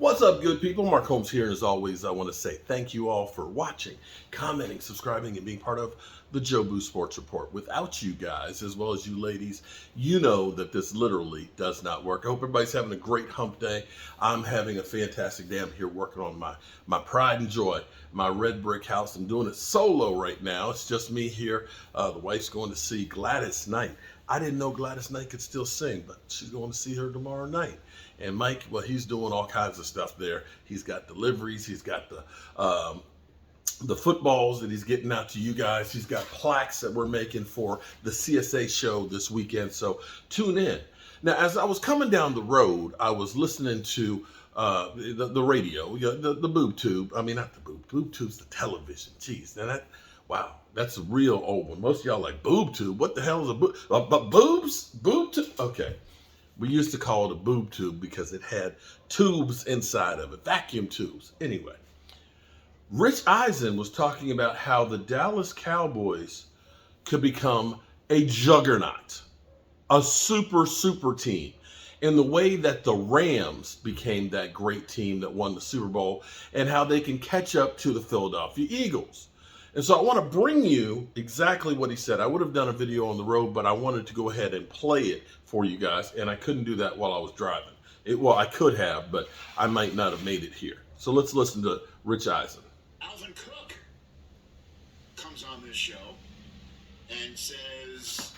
What's up, good people? Mark Holmes here, and as always, I want to say thank you all for watching, commenting, subscribing, and being part of the Joe Boo Sports Report. Without you guys, as well as you ladies, you know that this literally does not work. I hope everybody's having a great hump day. I'm having a fantastic day. I'm here working on my pride and joy, my red brick house. I'm doing it solo right now. It's just me here. The wife's going to see Gladys Knight. I didn't know Gladys Knight could still sing, but she's going to see her tomorrow night. And Mike, well, he's doing all kinds of stuff there. He's got deliveries. He's got the footballs that he's getting out to you guys. He's got plaques that we're making for the CSA show this weekend. So tune in. Now, as I was coming down the road, I was listening to the radio, the boob tube. I mean, not the boob tube's the television. Jeez, now wow, that's a real old one. Most of y'all like boob tube. What the hell is a boob? But boobs? Boob tube? Okay. We used to call it a boob tube because it had tubes inside of it, vacuum tubes. Anyway, Rich Eisen was talking about how the Dallas Cowboys could become a juggernaut, a super team, in the way that the Rams became that great team that won the Super Bowl, and how they can catch up to the Philadelphia Eagles. And so I want to bring you exactly what he said. I would have done a video on the road, but I wanted to go ahead and play it for you guys, and I couldn't do that while I was driving. Well, I could have, but I might not have made it here. So let's listen to Rich Eisen. Alvin Cook comes on this show and says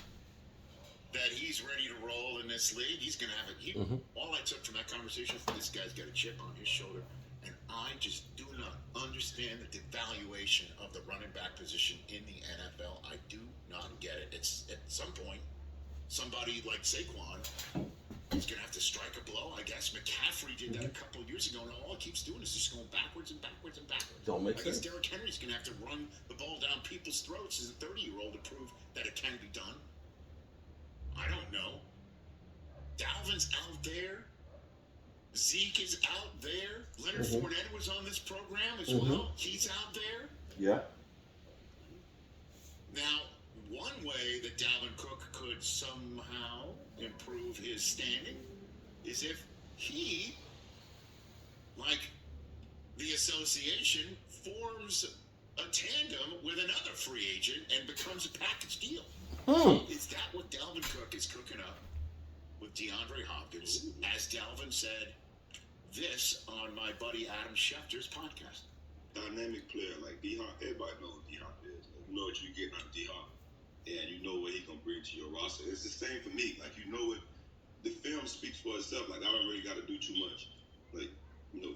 that he's ready to roll in this league. He's going to have it. All I took from that conversation is this guy's got a chip on his shoulder. And I just do not understand the devaluation of the running back position in the NFL. I do not get it. It's at some point, somebody like Saquon is going to have to strike a blow. I guess McCaffrey did that a couple of years ago, and all it keeps doing is just going backwards and backwards and backwards. Don't make sense. I guess Derrick Henry's going to have to run the ball down people's throats as a 30-year-old to prove that it can be done. I don't know. Dalvin's out there. Zeke is out there. Leonard Fournette was on this program as well. He's out there. Yeah. Now, one way that Dalvin Cook could somehow improve his standing is if he, like the association, forms a tandem with another free agent and becomes a package deal. Is that what Dalvin Cook is cooking up with DeAndre Hopkins? As Dalvin said this on my buddy Adam Schefter's podcast. Dynamic player like D-Hop. Everybody knows D-Hop is. You know what you're getting out of D-Hop, and you know what he can bring to your roster. It's the same for me. Like, you know it. The film speaks for itself. Like, I don't really got to do too much. Like,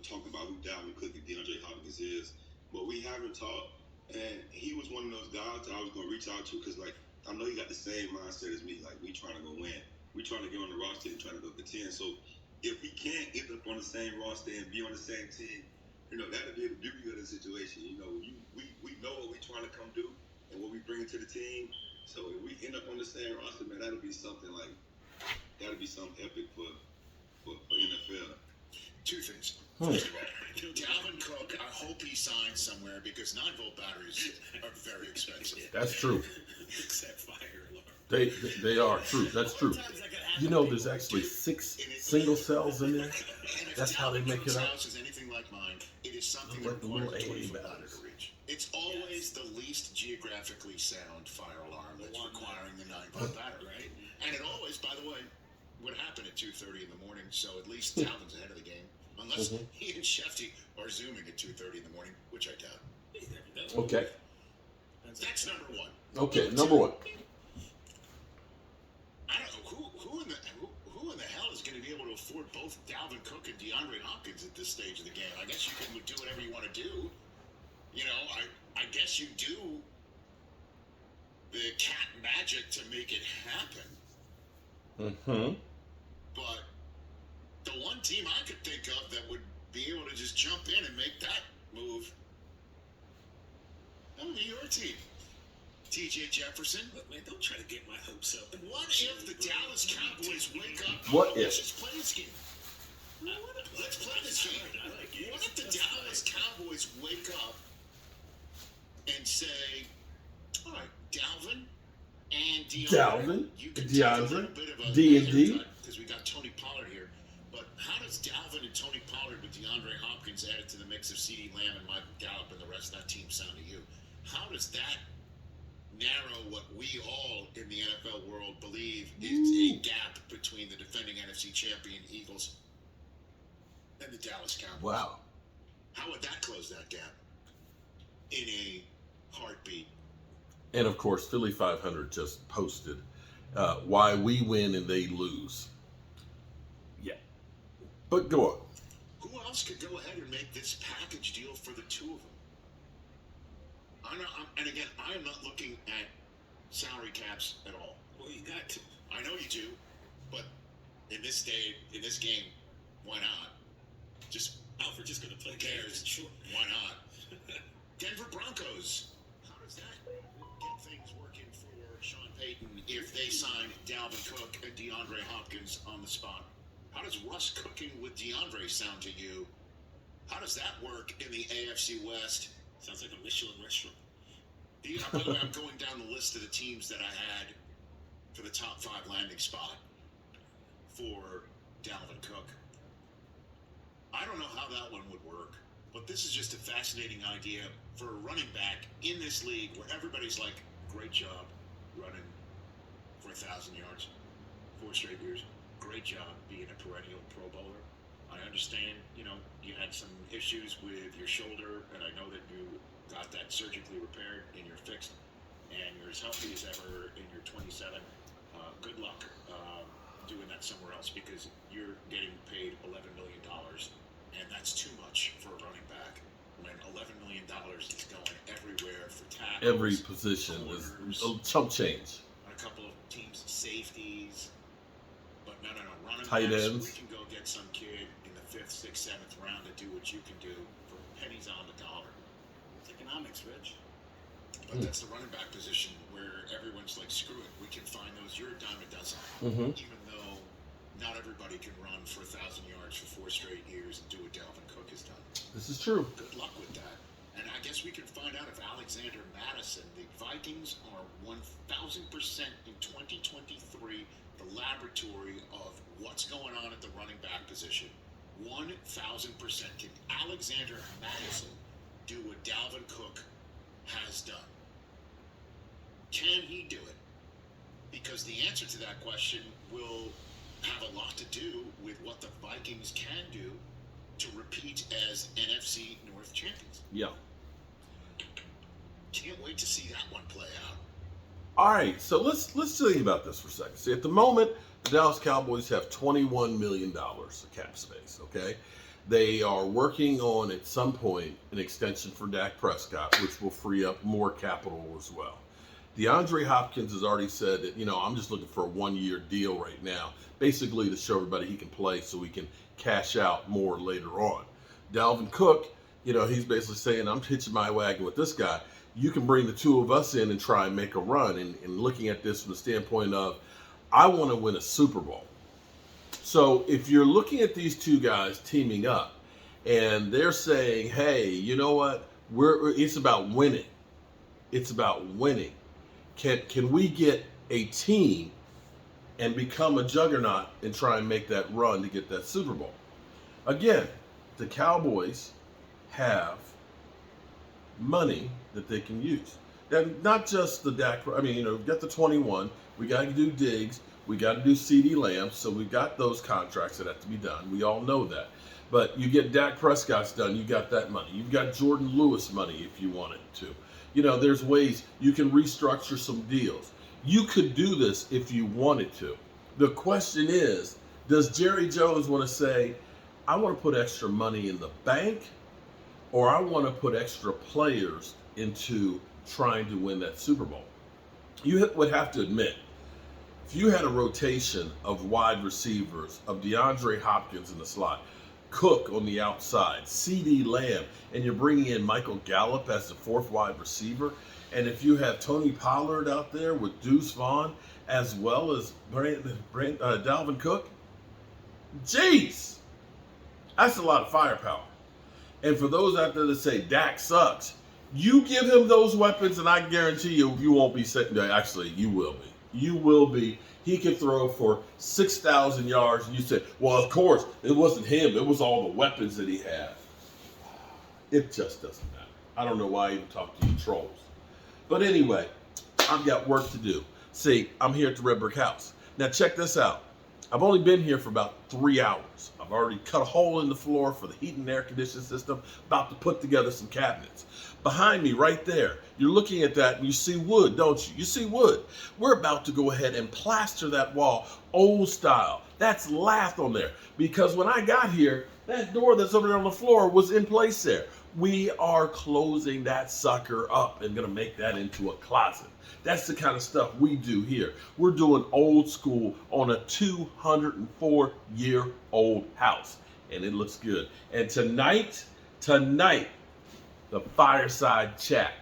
talking about who Dalvin Cook and DeAndre Hopkins is. But we haven't talked, and he was one of those guys that I was going to reach out to because, like, I know he got the same mindset as me. Like, we trying to go win. We trying to get on the roster and trying to go contend. So if we can't get up on the same roster and be on the same team, that'll be the beauty of the situation. We know what we're trying to come do and what we bring to the team. So if we end up on the same roster, man, that'll be something epic for NFL. Two things. First of all, Dalvin Cook, I hope he signs somewhere because 9-volt batteries are very expensive. That's true. Except fire alarm. They are true. That's true. There's actually 6 single cells in there. That's how they make it up. House is anything like mine. It is something like the little AA 24 batteries. to reach. It's always the least geographically sound fire alarm that's requiring the 9-volt battery, right? And it always, by the way, would happen at 2:30 in the morning. So at least Dalvin's ahead of the game, unless he and Shefty are zooming at 2:30 in the morning, which I doubt. Okay. That's number one. Okay, number one. I don't know who in the hell is going to be able to afford both Dalvin Cook and DeAndre Hopkins at this stage of the game. I guess you can do whatever you want to do. I guess you do the cat magic to make it happen. But the one team I could think of that would be able to just jump in and make that move, that would be your team. TJ Jefferson. Look, man, don't try to get my hopes up. What if the Dallas Cowboys wake up? What if? Let's just play this game. Let's play this game. What if the Dallas Cowboys wake up and say, all right, Dalvin and DeAndre. You can take a little bit of a D&D. because we got Tony Pollard here. But how does Dalvin and Tony Pollard with DeAndre DeAndre Hopkins added to the mix of CeeDee Lamb and Michael Gallup and the rest of that team sound to you? How does that narrow what we all in the NFL world believe is a gap between the defending NFC champion Eagles and the Dallas Cowboys? Wow. How would that close that gap in a heartbeat? And of course, Philly 500 just posted why we win and they lose. Yeah. But go on. Who else could go ahead and make this package deal for the two of them? And again, I am not looking at salary caps at all. Well, you got to. I know you do, but in this game, why not? Alfred just going to play cares. Sure. Why not? Denver Broncos. How does that get things working for Sean Payton if they sign Dalvin Cook and DeAndre Hopkins on the spot? How does Russ cooking with DeAndre sound to you? How does that work in the AFC West? Sounds like a Michelin restaurant. By the way, I'm going down the list of the teams that I had for the top 5 landing spot for Dalvin Cook. I don't know how that one would work, but this is just a fascinating idea for a running back in this league where everybody's like, great job running for 1,000 yards, 4 straight years. Great job being a perennial Pro Bowler. I understand, you had some issues with your shoulder, and I know that you got that surgically repaired and you're fixed, and you're as healthy as ever, and you're 27. Good luck doing that somewhere else because you're getting paid $11 million, and that's too much for a running back when $11 million is going everywhere for tackles. Every position is a chump change. On a couple of teams, safeties. But no, running Tight backs, ends. we can go get some kid in the 5th, 6th, 7th round to do what you can do for pennies on the dollar. It's economics, Rich. But that's the running back position where everyone's like, screw it, we can find those. You're a dime a dozen. Even though not everybody can run for 1,000 yards for 4 straight years and do what Dalvin Cook has done. This is true. Good luck with that. And I guess we can find out if Alexander Madison, the Vikings are 1,000% in 2023 the laboratory of what's going on at the running back position. 1,000%. Can Alexander Madison do what Dalvin Cook has done? Can he do it? Because the answer to that question will have a lot to do with what the Vikings can do to repeat as NFC North champions. Yeah. Can't wait to see that one play out. All right, so let's think about this for a second. See, at the moment, the Dallas Cowboys have $21 million of cap space, okay? They are working on, at some point, an extension for Dak Prescott, which will free up more capital as well. DeAndre Hopkins has already said that, I'm just looking for a 1-year deal right now, basically to show everybody he can play so we can cash out more later on. Dalvin Cook, he's basically saying, I'm hitching my wagon with this guy. You can bring the two of us in and try and make a run. And looking at this from the standpoint of, I want to win a Super Bowl. So if you're looking at these two guys teaming up and they're saying, hey, you know what? It's about winning. It's about winning. Can we get a team and become a juggernaut and try and make that run to get that Super Bowl? Again, the Cowboys have money that they can use. And not just the Dak, we've got the 21, we got to do Diggs, we got to do CeeDee Lamb, so we've got those contracts that have to be done. We all know that. But you get Dak Prescott's done, you got that money. You've got Jordan Lewis money if you wanted to. There's ways you can restructure some deals. You could do this if you wanted to. The question is, does Jerry Jones want to say, I want to put extra money in the bank, or I want to put extra players into trying to win that Super Bowl? You would have to admit, if you had a rotation of wide receivers, of DeAndre Hopkins in the slot, Cook on the outside, CeeDee Lamb, and you're bringing in Michael Gallup as the 4th wide receiver, and if you have Tony Pollard out there with Deuce Vaughn as well as Dalvin Cook, jeez, that's a lot of firepower. And for those out there that say Dak sucks, you give him those weapons, and I guarantee you won't be sitting there. Actually, you will be. You will be. He can throw for 6,000 yards, and you say, well, of course, it wasn't him. It was all the weapons that he had. It just doesn't matter. I don't know why I even talk to you trolls. But anyway, I've got work to do. See, I'm here at the Red Brick House. Now check this out. I've only been here for about 3 hours. I've already cut a hole in the floor for the heat and air conditioning system, about to put together some cabinets. Behind me, right there, you're looking at that and you see wood, don't you? You see wood. We're about to go ahead and plaster that wall old style. That's lath on there. Because when I got here, that door that's over there on the floor was in place there. We are closing that sucker up and gonna make that into a closet. That's the kind of stuff we do here. We're doing old school on a 204-year-old house, and it looks good. And tonight, the fireside chat.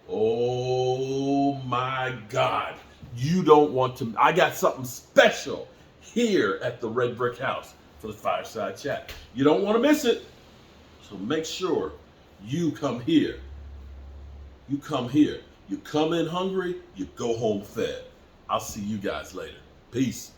Oh my God. You don't want to, I got something special here at the Red Brick House for the fireside chat. You don't want to miss it. So make sure you come here. You come here. You come in hungry, you go home fed. I'll see you guys later. Peace.